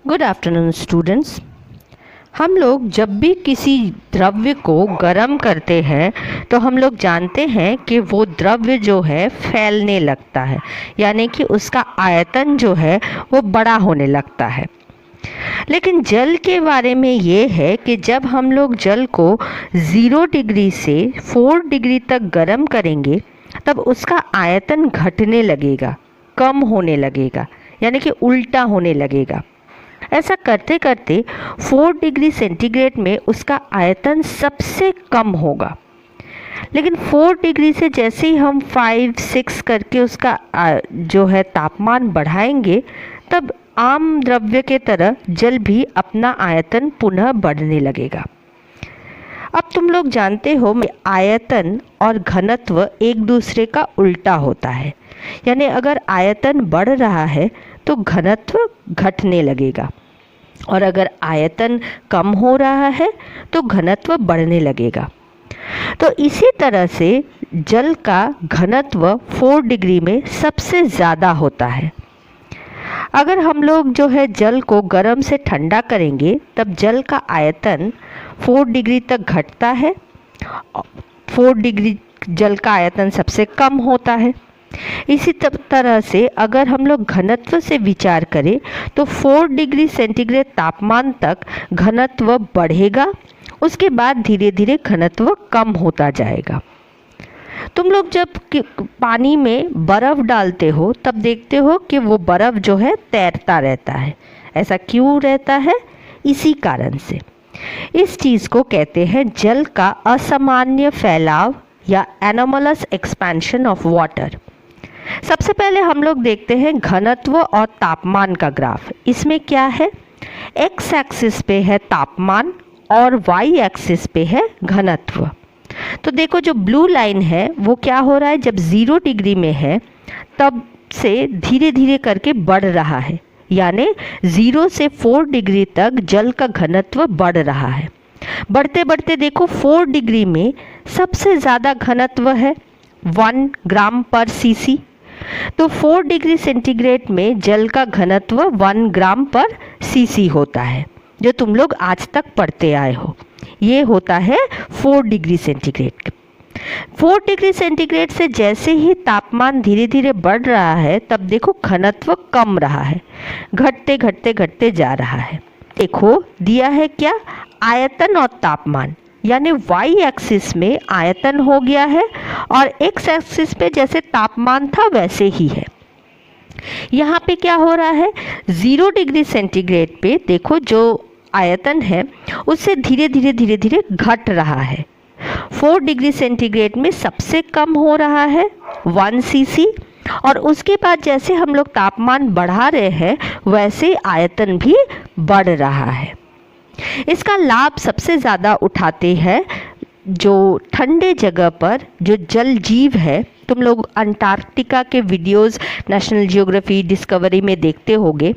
Good afternoon students. हम लोग जब भी किसी द्रव्य को गर्म करते हैं तो हम लोग जानते हैं कि वो द्रव्य जो है फैलने लगता है, यानी कि उसका आयतन जो है वो बड़ा होने लगता है। लेकिन जल के बारे में ये है कि जब हम लोग जल को 0 डिग्री से 4 डिग्री तक गर्म करेंगे तब उसका आयतन घटने लगेगा, कम होने लगेगा, यानी कि उल्टा होने लगेगा। ऐसा करते करते 4 डिग्री सेंटीग्रेड में उसका आयतन सबसे कम होगा। लेकिन 4 डिग्री से जैसे ही हम 5, 6 करके उसका जो है तापमान बढ़ाएंगे तब आम द्रव्य के तरह जल भी अपना आयतन पुनः बढ़ने लगेगा। अब तुम लोग जानते हो आयतन और घनत्व एक दूसरे का उल्टा होता है, यानी अगर आयतन बढ़ रहा है तो घनत्व घटने लगेगा और अगर आयतन कम हो रहा है तो घनत्व बढ़ने लगेगा। तो इसी तरह से जल का घनत्व 4 डिग्री में सबसे ज़्यादा होता है। अगर हम लोग जो है जल को गर्म से ठंडा करेंगे तब जल का आयतन 4 डिग्री तक घटता है। 4 डिग्री जल का आयतन सबसे कम होता है। इसी तरह से अगर हम लोग घनत्व से विचार करें तो 4 डिग्री सेंटीग्रेड तापमान तक घनत्व बढ़ेगा, उसके बाद धीरे धीरे घनत्व कम होता जाएगा। तुम लोग जब पानी में बर्फ़ डालते हो तब देखते हो कि वो बर्फ़ जो है तैरता रहता है। ऐसा क्यों रहता है? इसी कारण से। इस चीज़ को कहते हैं जल का असामान्य फैलाव या एनोमलस एक्सपेंशन ऑफ वाटर। सबसे पहले हम लोग देखते हैं घनत्व और तापमान का ग्राफ। इसमें क्या है? एक्स एक्सिस पे है तापमान और वाई एक्सिस पे है घनत्व। तो देखो जो ब्लू लाइन है वो क्या हो रहा है, जब 0 डिग्री में है तब से धीरे धीरे करके बढ़ रहा है, यानी 0 से 4 डिग्री तक जल का घनत्व बढ़ रहा है। बढ़ते बढ़ते देखो 4 डिग्री में सबसे ज़्यादा घनत्व है 1 ग्राम पर सीसी। तो 4 डिग्री सेंटीग्रेड में जल का घनत्व 1 ग्राम पर सीसी होता है, जो तुम लोग आज तक पढ़ते आए हो। ये होता है 4 डिग्री सेंटीग्रेड। 4 डिग्री सेंटीग्रेड से जैसे ही तापमान धीरे धीरे बढ़ रहा है तब देखो घनत्व कम रहा है, घटते घटते घटते जा रहा है। देखो दिया है क्या? आयतन और तापमान, यानी वाई एक्सिस में आयतन हो गया है और एक्स एक्सिस पे जैसे तापमान था वैसे ही है। यहाँ पे क्या हो रहा है? 0 डिग्री सेंटीग्रेड पे देखो जो आयतन है उससे धीरे धीरे धीरे धीरे घट रहा है। 4 डिग्री सेंटीग्रेड में सबसे कम हो रहा है 1 सीसी, और उसके बाद जैसे हम लोग तापमान बढ़ा रहे हैं वैसे आयतन भी बढ़ रहा है। इसका लाभ सबसे ज़्यादा उठाते हैं जो ठंडे जगह पर जो जल जीव है। तुम लोग अंटार्कटिका के वीडियोस नेशनल जियोग्राफी डिस्कवरी में देखते होंगे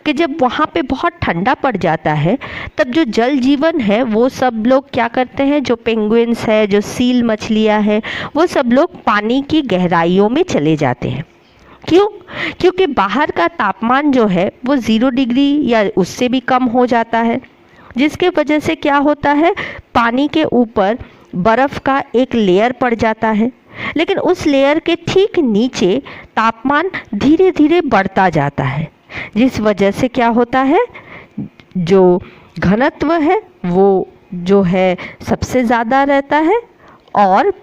कि जब वहाँ पे बहुत ठंडा पड़ जाता है तब जो जल जीवन है वो सब लोग क्या करते हैं, जो पेंगुइन्स है, जो सील मछलियाँ हैं, वो सब लोग पानी की गहराइयों में चले जाते हैं। क्यों? क्योंकि बाहर का तापमान जो है वो 0 डिग्री या उससे भी कम हो जाता है, जिसके वजह से क्या होता है, पानी के ऊपर बर्फ़ का एक लेयर पड़ जाता है। लेकिन उस लेयर के ठीक नीचे तापमान धीरे धीरे बढ़ता जाता है, जिस वजह से क्या होता है, जो घनत्व है वो जो है सबसे ज़्यादा रहता है और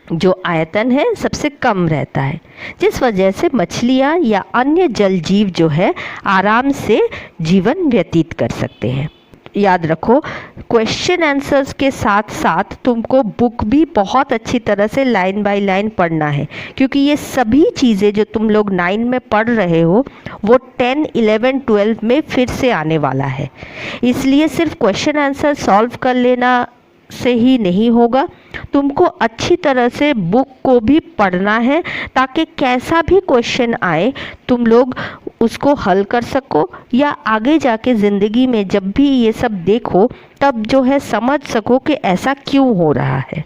जो आयतन है सबसे कम रहता है, जिस वजह से मछलियाँ या अन्य जल जीव जो है आराम से जीवन व्यतीत कर सकते हैं। याद रखो, क्वेश्चन आंसर्स के साथ साथ तुमको बुक भी बहुत अच्छी तरह से लाइन बाय लाइन पढ़ना है, क्योंकि ये सभी चीज़ें जो तुम लोग 9 में पढ़ रहे हो वो 10, 11, 12 में फिर से आने वाला है। इसलिए सिर्फ क्वेश्चन आंसर सॉल्व कर लेना से ही नहीं होगा, तुमको अच्छी तरह से बुक को भी पढ़ना है ताकि कैसा भी क्वेश्चन आए तुम लोग उसको हल कर सको, या आगे जाके ज़िंदगी में जब भी ये सब देखो तब जो है समझ सको कि ऐसा क्यों हो रहा है।